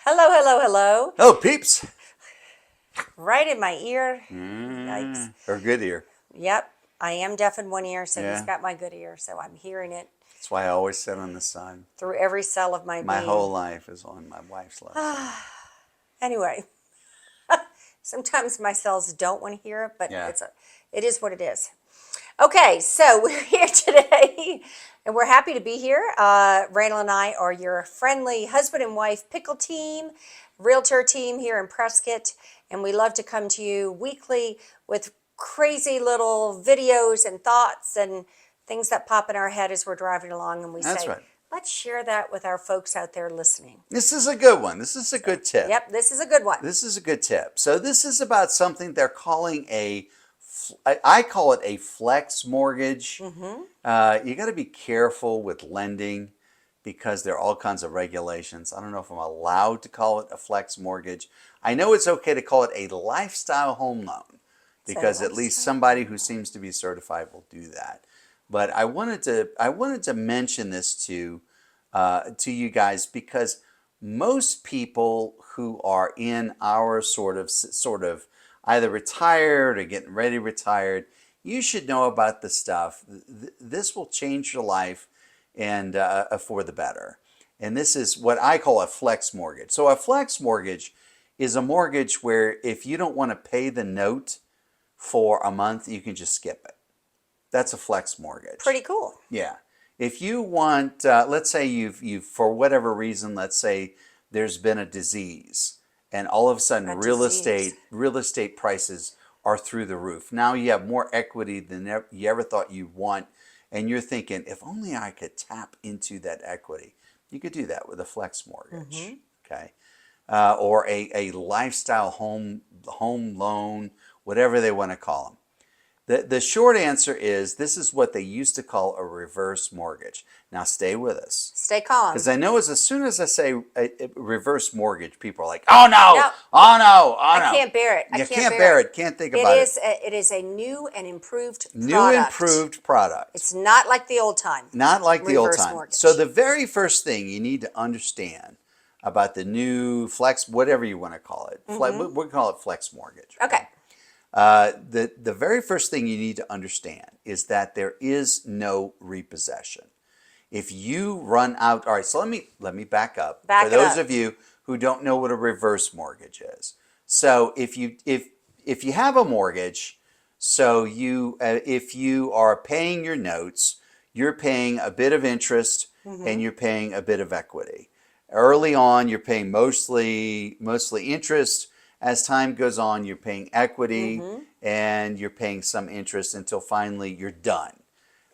Hello, hello, hello. Oh, peeps. Right in my ear. Yikes. Or good ear. Yep, I am deaf in one ear, so he's Yeah. got my good ear, so I'm hearing it That's why I always sit on the side. through every cell of my My being. whole life is on my wife's left side. Anyway, sometimes my cells don't want to hear it, but Yeah. it is what it is. Okay, so we're here today, and we're happy to be here. Randall and I are your friendly husband and wife pickle team, realtor team here in Prescott, and we love to come to you weekly with crazy little videos and thoughts and things that pop in our head as we're driving along, and we That's say, right. let's share that with our folks out there listening. This is a good one. This is a good tip. Yep, this is a good one. This is a good tip. So this is about something they're calling I call it a flex mortgage. You got to be careful with lending because there are all kinds of regulations. I don't know if I'm allowed to call it a flex mortgage. I know it's okay to call it a lifestyle home loan because at least somebody who seems to be certified will do that. But I wanted to mention this to you guys because most people who are in our sort of either retired or getting ready to retire, you should know about this stuff. This will change your life and for the better. And this is what I call a flex mortgage. So a flex mortgage is a mortgage where if you don't want to pay the note for a month, you can just skip it. That's a flex mortgage. Pretty cool. Yeah. If you want, let's say you've for whatever reason, let's say there's been a disease, and all of a sudden real estate prices are through the roof. Now you have more equity than you ever thought you'd want, and you're thinking, if only I could tap into that equity. You could do that with a flex mortgage, okay, or a lifestyle home loan, whatever they want to call them. The short answer is this is what they used to call a reverse mortgage. Now stay with us. Stay calm. Because I know as soon as I say a reverse mortgage, people are like, oh no, oh no, oh no. I can't bear it. You can't bear it. Can't think about it. It is a new and improved product. New improved product. It's not like the old time. Not like the old time. Mortgage. So the very first thing you need to understand about the new flex, whatever you want to call it, we call it flex mortgage. Okay. The very first thing you need to understand is that there is no repossession. If you run out, all right, so let me back up. For those of you who don't know what a reverse mortgage is. So if you have a mortgage, so if you are paying your notes, you're paying a bit of interest and you're paying a bit of equity. Early on, you're paying mostly interest. As time goes on, you're paying equity and you're paying some interest until finally you're done.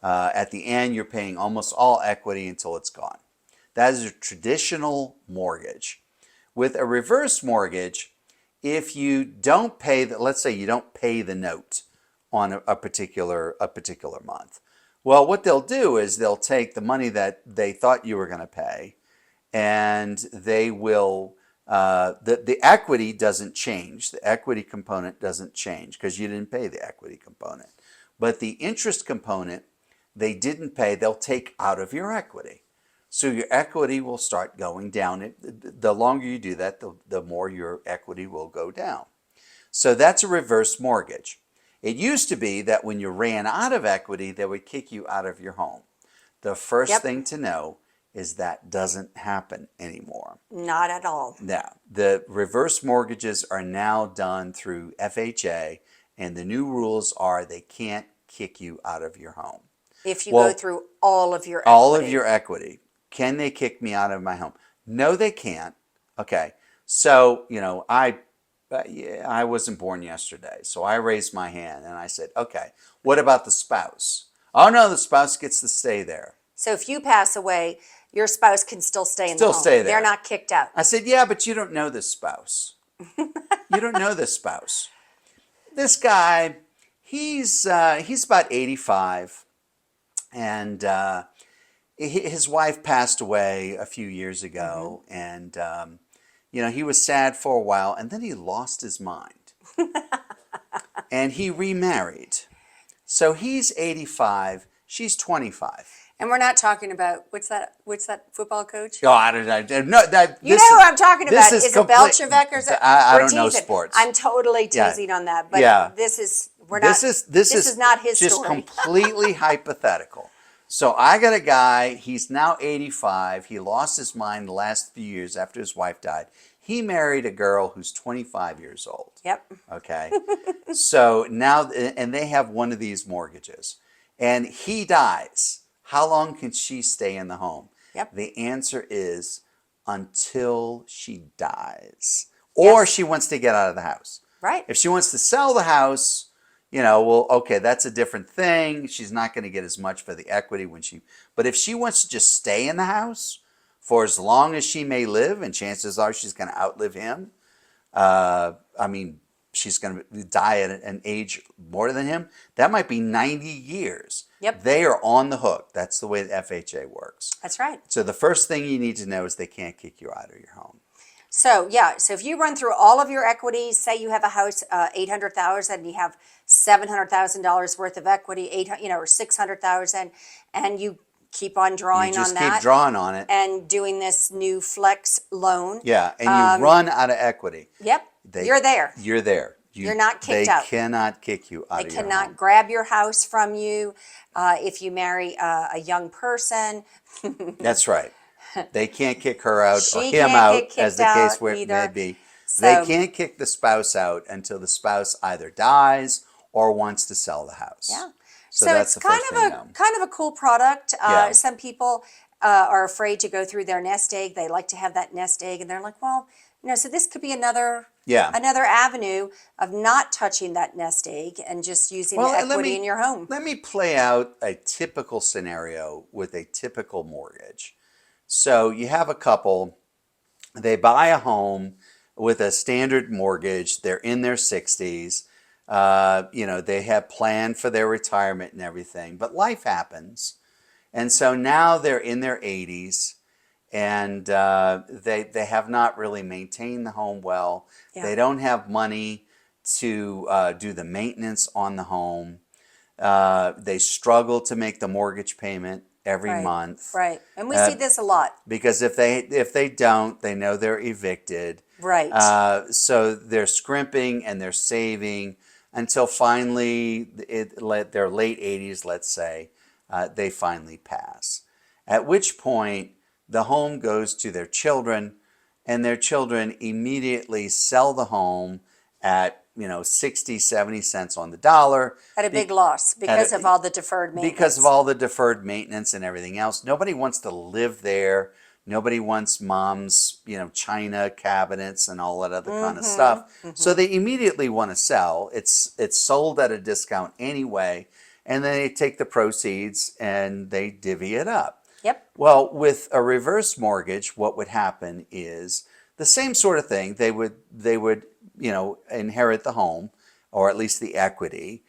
At the end, you're paying almost all equity until it's gone. That is a traditional mortgage. With a reverse mortgage, if you don't pay, let's say you don't pay the note on a particular month, well, what they'll do is they'll take the money that they thought you were going to pay, and they will. The equity doesn't change. The equity component doesn't change because you didn't pay the equity component. But the interest component, they didn't pay, they'll take out of your equity. So your equity will start going down. The longer you do that, the more your equity will go down. So that's a reverse mortgage. It used to be that when you ran out of equity, they would kick you out of your home. The first thing to know is that doesn't happen anymore. Not at all. Now, the reverse mortgages are now done through FHA, and the new rules are they can't kick you out of your home. If you go through all of your equity. All of your equity. Can they kick me out of my home? No, they can't. Okay. So, I wasn't born yesterday, so I raised my hand and I said, okay, what about the spouse? Oh no, the spouse gets to stay there. So if you pass away, your spouse can still stay in the home. Still stay there. They're not kicked out. I said, yeah, but you don't know this spouse. You don't know this spouse. This guy, he's about 85, and his wife passed away a few years ago, and he was sad for a while, and then he lost his mind, and he remarried. So he's 85, she's 25. And we're not talking about what's that football coach? Oh, I don't know. No, You know who I'm talking about? Is it complete. Belchevek or is it? I We're don't know teasing. sports. I'm totally Yeah. teasing on that, but Yeah. this is This is not his just story. completely hypothetical. So I got a guy, he's now 85. He lost his mind the last few years after his wife died. He married a girl who's 25 years old. Yep. Okay. So now, and they have one of these mortgages. And he dies. How long can she stay in the home? Yep. The answer is until she dies. Or Yes. she wants to get out of the house. Right. If she wants to sell the house, well, okay, that's a different thing. She's not going to get as much for the equity but if she wants to just stay in the house for as long as she may live, and chances are she's going to outlive him, she's going to die at an age more than him. That might be 90 years. Yep. They are on the hook. That's the way the FHA works. That's right. So the first thing you need to know is they can't kick you out of your home. So if you run through all of your equities, say you have a house, $800,000, and you have $700,000 worth of equity, or $600,000, and you keep on drawing You just on that, keep drawing on it. and doing this new flex loan. Yeah, and you run out of equity. Yep, you're there. You're there. You're not kicked out. They cannot kick you out of your home. They cannot grab your house from you if you marry a young person. That's right. They can't kick her out or She him can't out, get as the kicked case out may either. be. So- They can't kick the spouse out until the spouse either dies or wants to sell the house. Yeah. So that's it's the first thing. kind of a cool product. Yeah. Some people are afraid to go through their nest egg. They like to have that nest egg, and they're like, well, so this could be another avenue of not touching that nest egg and just using the equity in your home. Let me play out a typical scenario with a typical mortgage. So you have a couple, they buy a home with a standard mortgage. They're in their 60s. They have planned for their retirement and everything, but life happens. And so now they're in their 80s, and they have not really maintained the home well. Yeah. They don't have money to do the maintenance on the home. They struggle to make the mortgage payment every month. Right. And we see this a lot. Because if they don't, they know they're evicted. Right. So they're scrimping and they're saving until finally, their late 80s, let's say, they finally pass. At which point, the home goes to their children, and their children immediately sell the home at 60, 70 cents on the dollar. At a big loss because of all the deferred maintenance. Because of all the deferred maintenance and everything else. Nobody wants to live there. Nobody wants mom's, china cabinets and all that other kind of stuff. Mm-hmm. So they immediately want to sell. It's sold at a discount anyway. And then they take the proceeds and they divvy it up. Yep. Well, with a reverse mortgage, what would happen is the same sort of thing. They would inherit the home, or at least the equity.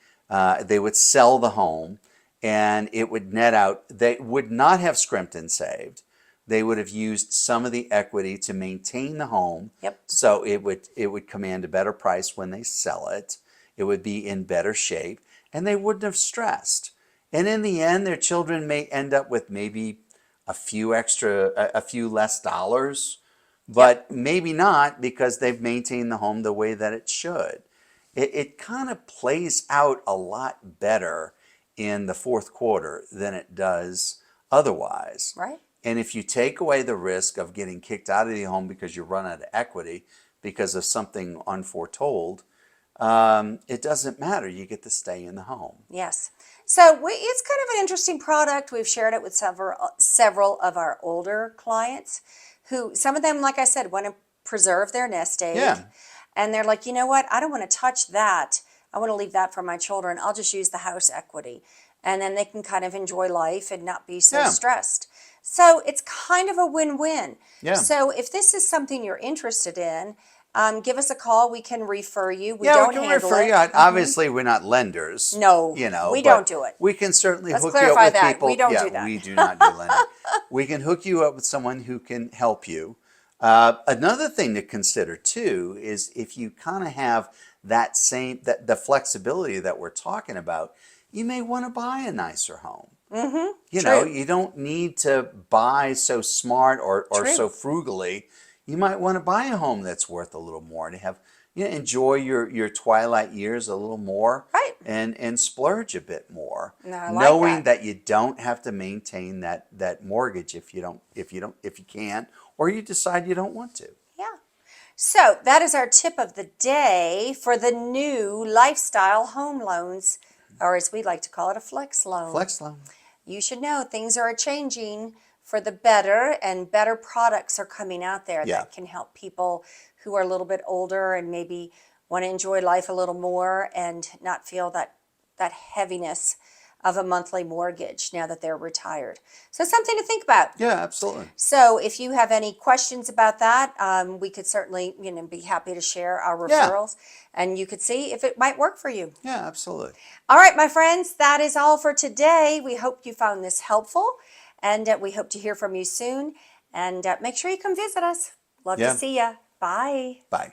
They would sell the home, and it would net out. They would not have scrimped and saved. They would have used some of the equity to maintain the home. Yep. So it would command a better price when they sell it. It would be in better shape, and they wouldn't have stressed. And in the end, their children may end up with maybe a few less dollars, but maybe not, because they've maintained the home the way that it should. It kind of plays out a lot better in the fourth quarter than it does otherwise. Right. And if you take away the risk of getting kicked out of the home because you run out of equity because of something unforetold, it doesn't matter. You get to stay in the home. Yes. So it's kind of an interesting product. We've shared it with several of our older clients who, some of them, like I said, want to preserve their nest egg. Yeah. And they're like, you know what? I don't want to touch that. I want to leave that for my children. I'll just use the house equity. And then they can kind of enjoy life and not be so stressed. So it's kind of a win-win. Yeah. So if this is something you're interested in, give us a call. We can refer you. We we don't can handle refer it. you out. Obviously, we're not lenders. No, we don't do it. We can certainly Let's hook you up clarify with that. people. We don't do that. We do not do lending. We can hook you up with someone who can help you. Another thing to consider too is if you kind of have the flexibility that we're talking about, you may want to buy a nicer home. You know, True. you don't need to buy so smart or True. so frugally. You might want to buy a home that's worth a little more and have, you know, enjoy your twilight years a little more Right. and splurge a bit more, No, I like knowing that. that you don't have to maintain that mortgage if you can, or you decide you don't want to. Yeah. So that is our tip of the day for the new lifestyle home loans, or as we like to call it, a flex loan. Flex loan. You should know things are changing for the better, and better products are coming out there Yeah. that can help people who are a little bit older and maybe want to enjoy life a little more and not feel that heaviness of a monthly mortgage now that they're retired. So something to think about. Yeah, absolutely. So if you have any questions about that, we could certainly, be happy to share our Yeah. referrals, and you could see if it might work for you. Yeah, absolutely. All right, my friends, that is all for today. We hope you found this helpful, and we hope to hear from you soon. And make sure you come visit us. Love Yeah. to see you. Bye. Bye.